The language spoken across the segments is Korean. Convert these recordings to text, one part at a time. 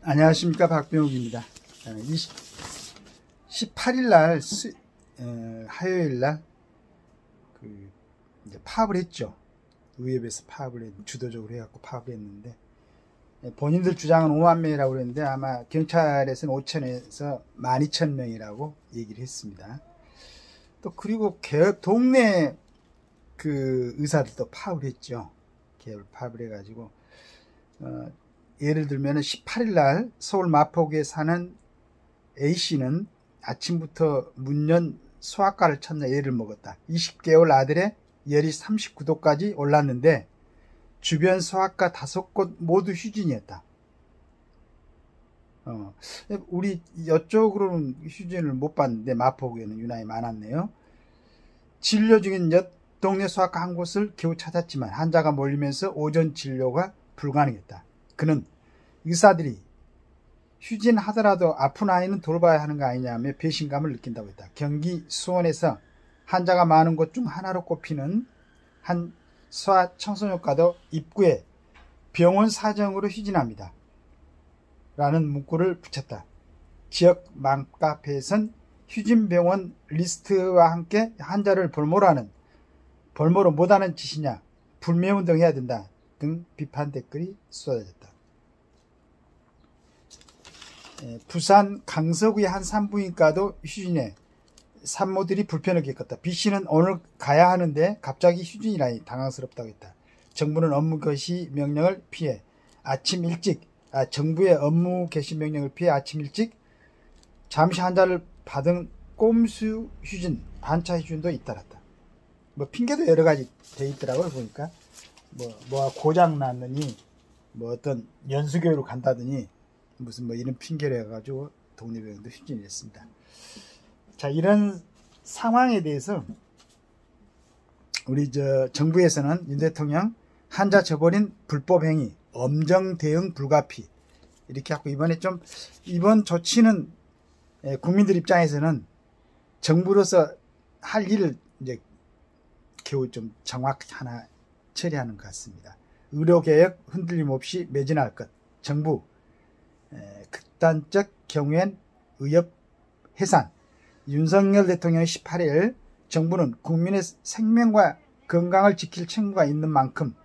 안녕하십니까, 박병욱입니다. 18일 날 화요일 날 이제 파업을 했죠. 의협에서 주도적으로 해갖고 파업을 했는데, 본인들 주장은 5만 명이라고 그랬는데 아마 경찰에서는 5천에서 12,000명이라고 얘기를 했습니다. 또 그리고 동네 의사들도 파업을 했죠. 개업 파업을 해가지고 예를 들면 18일 날 서울 마포구에 사는 A씨는 아침부터 문연 소아과를 찾는 애를 먹었다. 20개월 아들의 열이 39도까지 올랐는데 주변 소아과 5곳 모두 휴진이었다. 우리 이쪽으로는 휴진을 못 봤는데 마포구에는 유난히 많았네요. 진료 중인 옆 동네 소아과 한 곳을 겨우 찾았지만 환자가 몰리면서 오전 진료가 불가능했다. 그는 의사들이 휴진하더라도 아픈 아이는 돌봐야 하는 거 아니냐며 배신감을 느낀다고 했다. 경기 수원에서 환자가 많은 곳 중 하나로 꼽히는 한 소아청소년과도 입구에 병원 사정으로 휴진합니다. 라는 문구를 붙였다. 지역 맘카페에선 휴진병원 리스트와 함께 환자를 볼모로 못하는 짓이냐, 불매운동해야 된다 등 비판 댓글이 쏟아졌다. 부산 강서구의 한 산부인과도 휴진에 산모들이 불편을 겪었다. B씨는 오늘 가야 하는데 갑자기 휴진이라니 당황스럽다고 했다. 정부의 업무 개시 명령을 피해 아침 일찍 잠시 환자를 받은 꼼수 휴진, 반차 휴진도 잇따랐다. 뭐 핑계도 여러 가지 돼 있더라고요. 보니까 뭐가 고장 났느니 어떤 연수교육을 간다더니 무슨 이런 핑계를 해가지고 동네 병원도 휴진을 했습니다. 자, 이런 상황에 대해서 우리 정부에서는 윤 대통령 환자 저버린 불법 행위, 엄정 대응 불가피 이렇게 하고 이번 조치는 국민들 입장에서는 정부로서 할 일을 이제 겨우 좀 정확히 하나 처리하는 것 같습니다. 의료개혁 흔들림 없이 매진할 것. 정부 극단적 경우엔 의협 해산. 윤석열 대통령이 18일 정부는 국민의 생명과 건강을 지킬 책무가 있는 만큼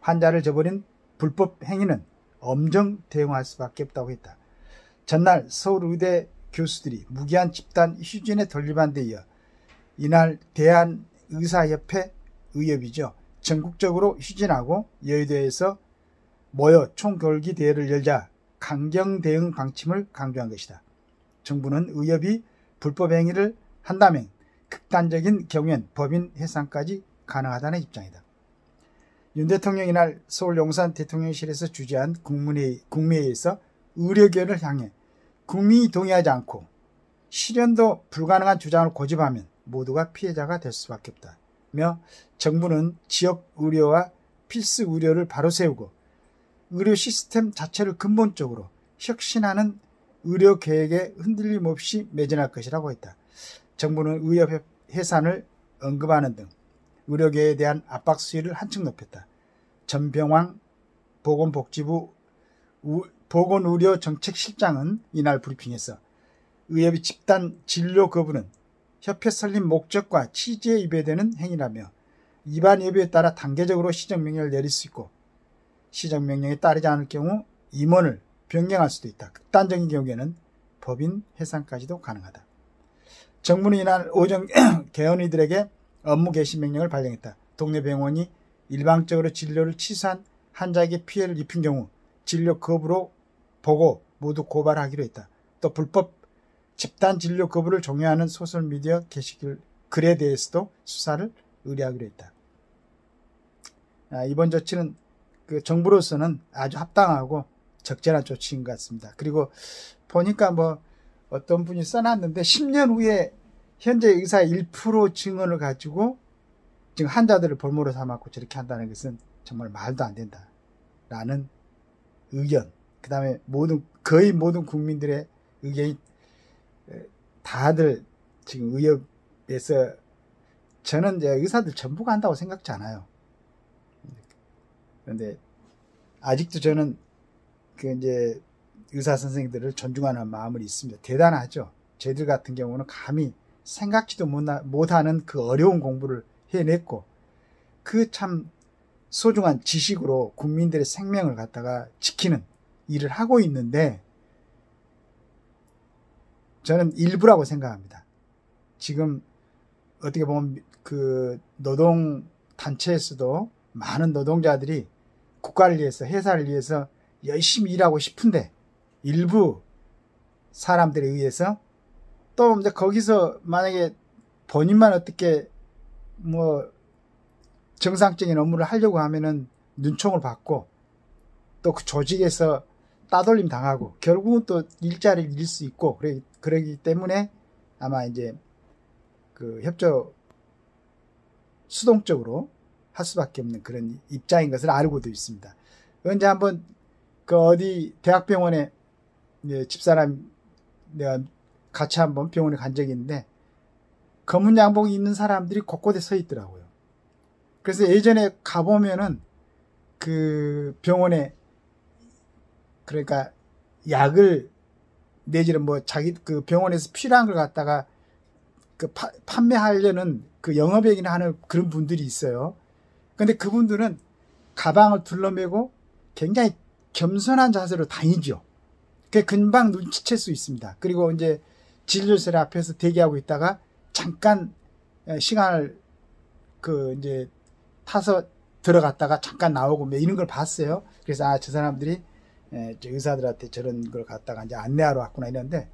환자를 저버린 불법 행위는 엄정 대응할 수밖에 없다고 했다. 전날 서울의대 교수들이 무기한 집단 휴진에 돌입한 데 이어 이날 대한의사협회 의협이죠. 전국적으로 휴진하고 여의도에서 모여 총궐기 대회를 열자 강경 대응 방침을 강조한 것이다. 정부는 의협이 불법 행위를 한다면 극단적인 경우엔 법인 해산까지 가능하다는 입장이다. 윤 대통령이 이날 서울 용산 대통령실에서 주재한 국무회의에서 의료계를 향해 국민이 동의하지 않고 실현도 불가능한 주장을 고집하면 모두가 피해자가 될 수밖에 없다며 정부는 지역 의료와 필수 의료를 바로 세우고 의료 시스템 자체를 근본적으로 혁신하는 의료 계획에 흔들림 없이 매진할 것이라고 했다. 정부는 의협 해산을 언급하는 등 의료계에 대한 압박 수위를 한층 높였다. 전병왕 보건복지부 보건의료정책실장은 이날 브리핑에서 의협의 집단 진료 거부는 협회 설립 목적과 취지에 위배되는 행위라며 위반 여부에 따라 단계적으로 시정명령을 내릴 수 있고 시정명령에 따르지 않을 경우 임원을 변경할 수도 있다. 극단적인 경우에는 법인 해산까지도 가능하다. 정부는 이날 오전 개원의들에게 업무 개시 명령을 발령했다. 동네 병원이 일방적으로 진료를 취소한 환자에게 피해를 입힌 경우 진료 거부로 보고 모두 고발하기로 했다. 또 불법 집단 진료 거부를 종용하는 소셜미디어 게시글에 대해서도 수사를 의뢰하기로 했다. 이번 조치는 정부로서는 아주 합당하고 적절한 조치인 것 같습니다. 그리고 보니까 어떤 분이 써놨는데 10년 후에 현재 의사의 1% 증언을 가지고 지금 환자들을 볼모로 삼았고 저렇게 한다는 것은 정말 말도 안 된다 라는 의견, 그 다음에 거의 모든 국민들의 의견이 다들 지금 의협에서 저는 이제 의사들 전부가 한다고 생각지 않아요. 그런데 아직도 저는 이제 의사 선생님들을 존중하는 마음은 있습니다. 대단하죠. 저희들 같은 경우는 감히 생각지도 못하는 그 어려운 공부를 해냈고 그 참 소중한 지식으로 국민들의 생명을 갖다가 지키는 일을 하고 있는데 저는 일부라고 생각합니다. 지금 어떻게 보면 그 노동단체에서도 많은 노동자들이 국가를 위해서 회사를 위해서 열심히 일하고 싶은데 일부 사람들에 의해서 또 이제 거기서 만약에 본인만 어떻게 뭐 정상적인 업무를 하려고 하면은 눈총을 받고 또 그 조직에서 따돌림 당하고 결국은 또 일자리를 잃을 수 있고 그러기 때문에 아마 이제 그 협조 수동적으로 할 수밖에 없는 그런 입장인 것을 알고도 있습니다. 언제 한번 그 어디 대학병원에 집사람 내가 같이 한번 병원에 간 적이 있는데 검은 양복 입는 사람들이 곳곳에 서 있더라고요. 그래서 예전에 가보면은 그 병원에 그러니까 약을 내지는 뭐 자기 그 병원에서 필요한 걸 갖다가 그 판매하려는 그 영업행위를 하는 그런 분들이 있어요. 근데 그분들은 가방을 둘러매고 굉장히 겸손한 자세로 다니죠. 그게 금방 눈치챌 수 있습니다. 그리고 이제 진료실 앞에서 대기하고 있다가 잠깐 시간을 그 이제 타서 들어갔다가 잠깐 나오고 뭐 이런 걸 봤어요. 그래서 아, 저 사람들이 의사들한테 저런 걸 갖다가 이제 안내하러 왔구나 이랬는데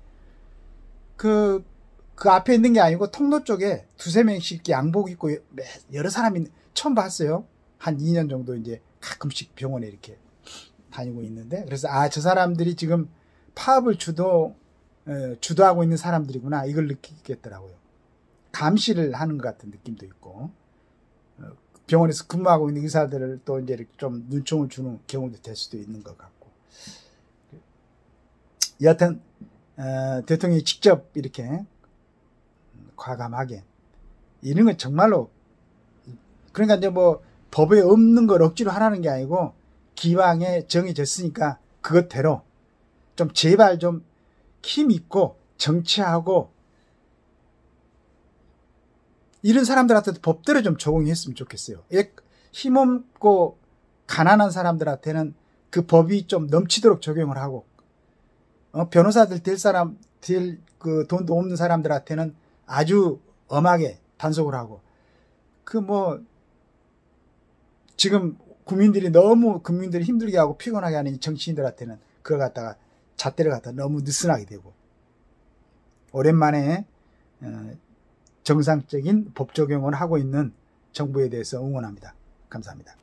그 앞에 있는 게 아니고 통로 쪽에 두세 명씩 이렇게 양복 입고 여러 사람이 처음 봤어요. 한 2년 정도 이제 가끔씩 병원에 이렇게 다니고 있는데 그래서 아, 저 사람들이 지금 파업을 주도하고 있는 사람들이구나 이걸 느끼겠더라고요. 감시를 하는 것 같은 느낌도 있고 병원에서 근무하고 있는 의사들을 또 이제 이렇게 좀 눈총을 주는 경우도 될 수도 있는 것 같고 여하튼 대통령이 직접 이렇게 과감하게 이런 건 정말로 그러니까 이제 뭐 법에 없는 걸 억지로 하라는 게 아니고 기왕에 정해졌으니까 그것대로 좀 제발 좀 힘 있고 정치하고 이런 사람들한테도 법대로 좀 적용했으면 좋겠어요. 힘없고 가난한 사람들한테는 그 법이 좀 넘치도록 적용을 하고 변호사들 될 그 돈도 없는 사람들한테는 아주 엄하게 단속을 하고 그 뭐 지금 국민들이 힘들게 하고 피곤하게 하는 이 정치인들한테는 그걸 갖다가 잣대를 갖다 너무 느슨하게 되고 오랜만에 정상적인 법 적용을 하고 있는 정부에 대해서 응원합니다. 감사합니다.